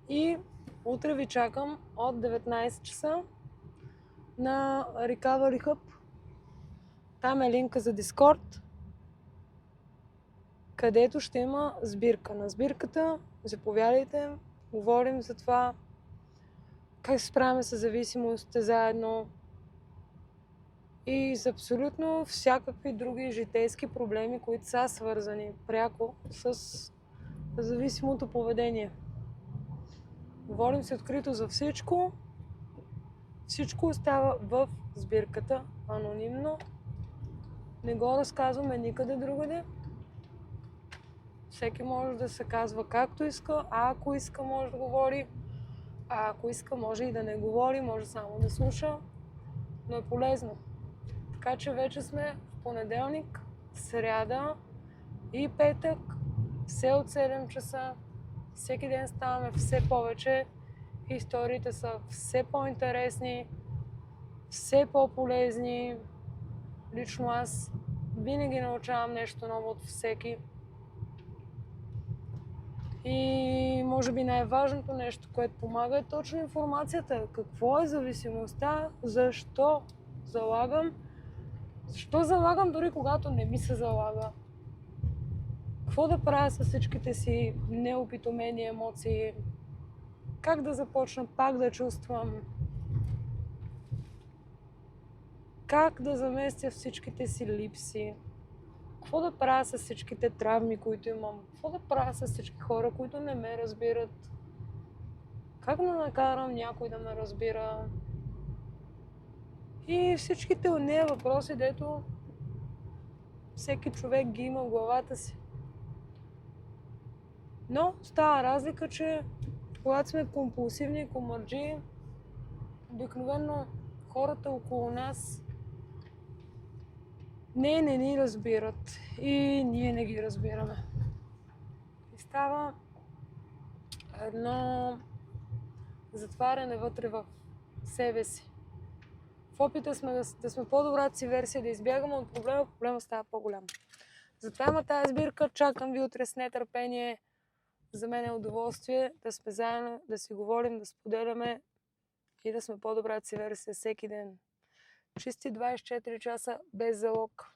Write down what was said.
И утре ви чакам от 19 часа на Recovery Hub. Там е линка за Discord, където ще има сбирка. На сбирката заповядайте, говорим за това как се справяме с зависимостта заедно и за абсолютно всякакви други житейски проблеми, които са свързани пряко с зависимото поведение. Говорим се открито за всичко. Всичко остава в сбирката, анонимно. Не го разказваме никъде другаде. Всеки може да се казва както иска, а ако иска може да говори, а ако иска може и да не говори, може само да слуша, но е полезно. Така че вече сме в понеделник, сряда и петък, все от 7 часа. Всеки ден ставаме все повече, историите са все по-интересни, все по-полезни. Лично аз винаги научавам нещо ново от всеки. И може би най-важното нещо, което помага, е точно информацията. Какво е зависимостта, защо залагам, дори когато не ми се залага. Какво да правя с всичките си неопитомени емоции, как да започна пак да чувствам, как да заместя всичките си липси, какво да правя с всичките травми, които имам, какво да правя с всички хора, които не ме разбират, как да накарам някой да ме разбира и всичките от нея въпроси, дето всеки човек ги има в главата си. Но става разлика, че когато сме компулсивни комарджии, обикновено хората около нас не ни разбират и ние не ги разбираме. И става едно затваряне вътре в себе си. В опита сме да сме по-добрата си версия, да избягаме от проблема става по-голям. Затова има тази сбирка, чакам ви утре с нетърпение. За мен е удоволствие да сме заедно, да си говорим, да споделяме и да сме по-добрата си версия всеки ден. Чисти 24 часа без залог.